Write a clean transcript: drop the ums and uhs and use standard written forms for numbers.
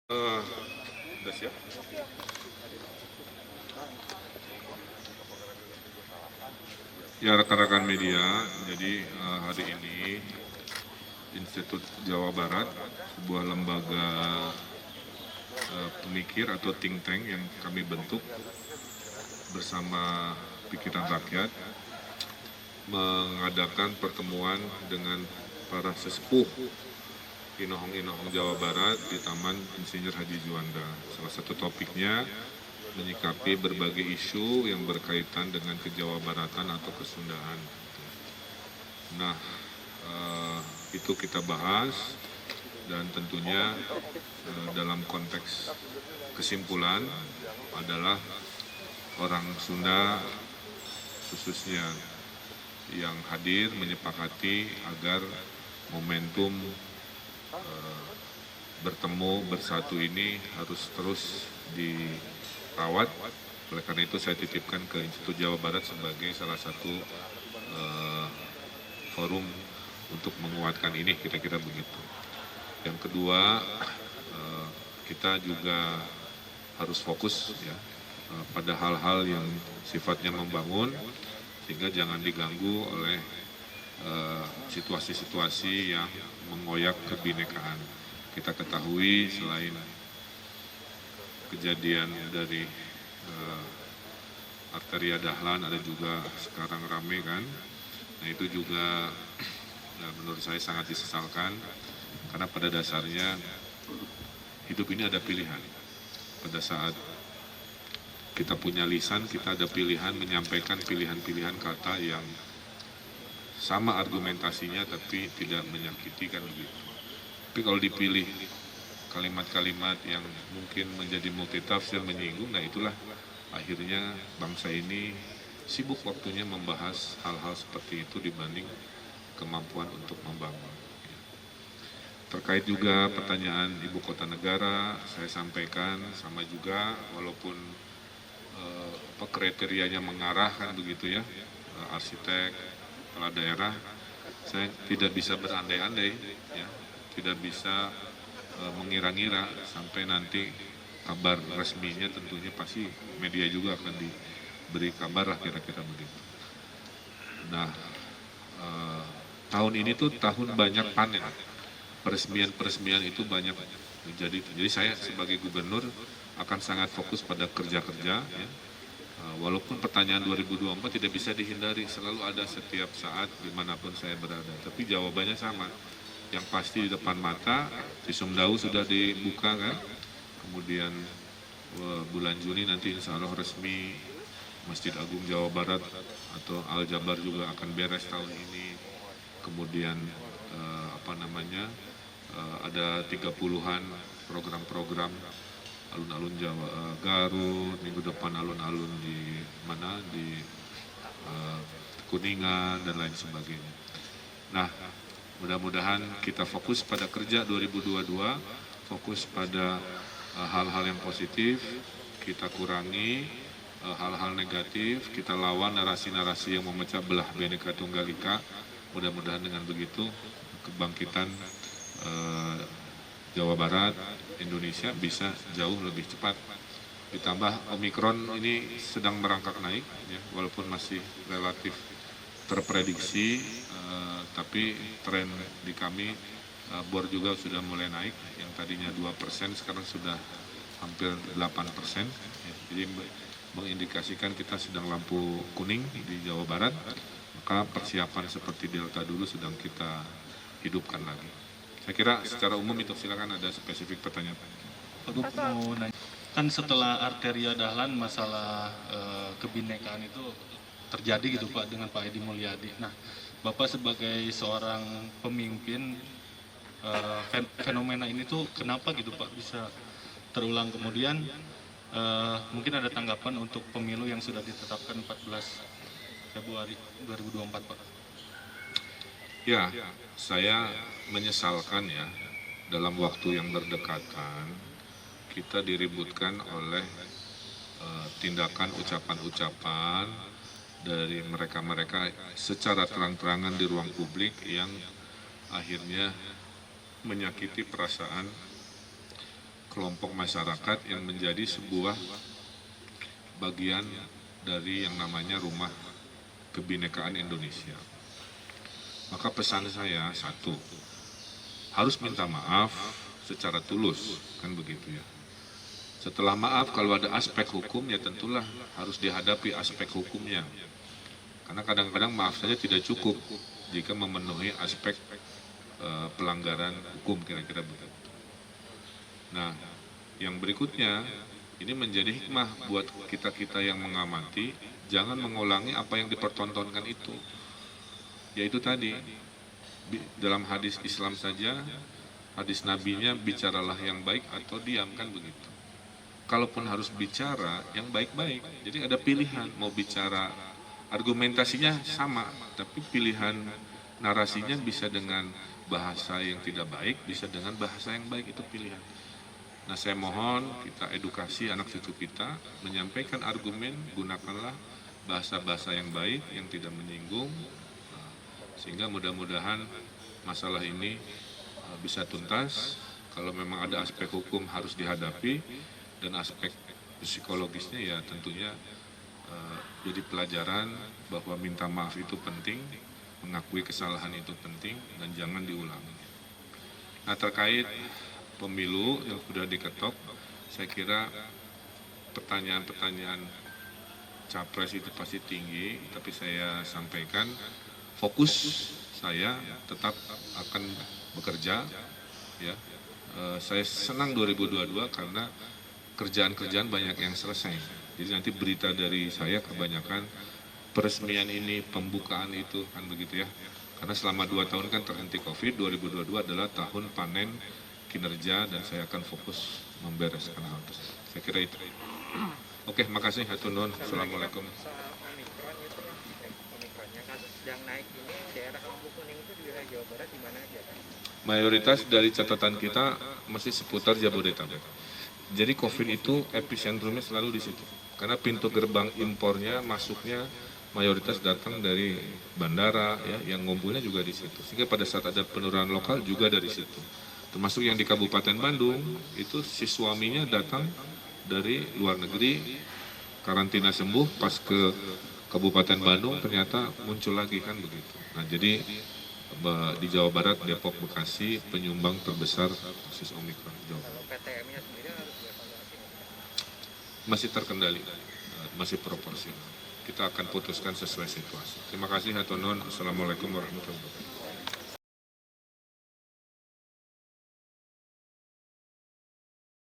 Udah siap? Ya rekan-rekan media, jadi hari ini Institut Jawa Barat, sebuah lembaga pemikir atau think tank yang kami bentuk bersama Pikiran Rakyat, mengadakan pertemuan dengan para sesepuh inohong-inohong Jawa Barat di Taman Insinyur Haji Juanda. Salah satu topiknya menyikapi berbagai isu yang berkaitan dengan kejawabaratan atau kesundaan. Nah, itu kita bahas dan tentunya dalam konteks kesimpulan adalah orang Sunda khususnya yang hadir menyepakati agar momentum bertemu bersatu ini harus terus dirawat. Oleh karena itu saya titipkan ke Institut Jawa Barat sebagai salah satu forum untuk menguatkan ini, kira-kira begitu. Yang kedua, kita juga harus fokus ya pada hal-hal yang sifatnya membangun, sehingga jangan diganggu oleh situasi-situasi yang mengoyak kebinekaan. Kita ketahui selain kejadian dari Arteria Dahlan, ada juga sekarang rame kan. Nah itu juga menurut saya sangat disesalkan, karena pada dasarnya hidup ini ada pilihan. Pada saat kita punya lisan, kita ada pilihan menyampaikan pilihan-pilihan kata yang sama argumentasinya tapi tidak menyakiti, kan begitu. Tapi kalau dipilih kalimat-kalimat yang mungkin menjadi multitafsir, menyinggung, nah itulah akhirnya bangsa ini sibuk waktunya membahas hal-hal seperti itu dibanding kemampuan untuk membangun. Terkait juga pertanyaan ibu kota negara, saya sampaikan sama juga, walaupun kriterianya mengarahkan begitu ya, arsitek, kepala daerah, saya tidak bisa berandai-andai, ya, tidak bisa mengira-ngira sampai nanti kabar resminya tentunya pasti media juga akan diberi kabar lah, kira-kira begitu. Nah, tahun ini tuh tahun banyak panen, peresmian itu banyak terjadi. Jadi saya sebagai gubernur akan sangat fokus pada kerja-kerja, ya. Walaupun pertanyaan 2024 tidak bisa dihindari, selalu ada setiap saat dimanapun saya berada. Tapi jawabannya sama, yang pasti di depan mata, Cisumdawu sudah dibuka kan, kemudian bulan Juni nanti insya Allah resmi Masjid Agung Jawa Barat atau Al-Jabar juga akan beres tahun ini. Kemudian ada 30-an program-program alun-alun Jawa, Garut, minggu depan alun-alun di mana, di Kuningan dan lain sebagainya. Nah, mudah-mudahan kita fokus pada kerja 2022, fokus pada hal-hal yang positif, kita kurangi hal-hal negatif, kita lawan narasi-narasi yang memecah belah Bhinneka Tunggal Ika. Mudah-mudahan dengan begitu kebangkitan Jawa Barat, Indonesia bisa jauh lebih cepat. Ditambah Omikron ini sedang merangkak naik, ya, walaupun masih relatif terprediksi, tapi tren di kami BOR juga sudah mulai naik, yang tadinya 2% sekarang sudah hampir 8%, ya. Jadi mengindikasikan kita sedang lampu kuning di Jawa Barat, maka persiapan seperti Delta dulu sedang kita hidupkan lagi. Saya kira secara umum itu, silakan ada spesifik pertanyaan. Aku mau nanya, kan setelah Arteria Dahlan masalah kebinekaan itu terjadi gitu Pak dengan Pak Edi Mulyadi. Nah, Bapak sebagai seorang pemimpin, fenomena ini tuh kenapa gitu Pak bisa terulang kemudian? Mungkin ada tanggapan untuk pemilu yang sudah ditetapkan 14 Februari 2024 Pak. Ya, saya menyesalkan ya, dalam waktu yang berdekatan kita diributkan oleh tindakan ucapan-ucapan dari mereka-mereka secara terang-terangan di ruang publik yang akhirnya menyakiti perasaan kelompok masyarakat yang menjadi sebuah bagian dari yang namanya Rumah Kebinekaan Indonesia. Maka pesan saya satu, harus minta maaf secara tulus, kan begitu ya. Setelah maaf, kalau ada aspek hukum ya tentulah harus dihadapi aspek hukumnya. Karena kadang-kadang maaf saja tidak cukup jika memenuhi aspek pelanggaran hukum, kira-kira begitu. Nah, yang berikutnya, ini menjadi hikmah buat kita-kita yang mengamati, jangan mengulangi apa yang dipertontonkan itu. Yaitu tadi, dalam hadis Islam saja, hadis nabinya bicaralah yang baik atau diam, kan begitu. Kalaupun harus bicara, yang baik-baik. Jadi ada pilihan, mau bicara, argumentasinya sama, tapi pilihan narasinya bisa dengan bahasa yang tidak baik, bisa dengan bahasa yang baik, itu pilihan. Nah, saya mohon kita edukasi anak cucu kita, menyampaikan argumen, gunakanlah bahasa-bahasa yang baik, yang tidak menyinggung, sehingga mudah-mudahan masalah ini bisa tuntas. Kalau memang ada aspek hukum harus dihadapi, dan aspek psikologisnya ya tentunya jadi pelajaran bahwa minta maaf itu penting, mengakui kesalahan itu penting, dan jangan diulangi. Nah, terkait pemilu yang sudah diketok, saya kira pertanyaan-pertanyaan capres itu pasti tinggi, tapi saya sampaikan fokus saya tetap akan bekerja, ya. Saya senang 2022 karena kerjaan-kerjaan banyak yang selesai. Jadi nanti berita dari saya kebanyakan peresmian ini, pembukaan itu, kan begitu ya. Karena selama 2 tahun kan terhenti COVID, 2022 adalah tahun panen kinerja, dan saya akan fokus membereskan hal tersebut. Saya kira itu. Oke, makasih. Hatur nuhun. Assalamualaikum. Omikronnya kasus sedang naik ini daerah lampu kuning itu di wilayah Jawa Barat di mana aja? Mayoritas dari catatan kita masih seputar Jabodetabek. Jadi COVID itu epicentrumnya selalu di situ. Karena pintu gerbang impornya, masuknya mayoritas datang dari bandara, ya, yang ngumpulnya juga di situ. Sehingga pada saat ada penurunan lokal juga dari situ. Termasuk yang di Kabupaten Bandung, itu si suaminya datang dari luar negeri, karantina sembuh, pas ke Kabupaten Bandung ternyata muncul lagi, kan begitu. Nah, jadi di Jawa Barat, Depok, Bekasi penyumbang terbesar kasus Omikron. Kalau PTM-nya sendiri harus dievaluasi. Masih terkendali, masih proporsional. Kita akan putuskan sesuai situasi. Terima kasih, hatur nuhun. Assalamualaikum warahmatullahi wabarakatuh.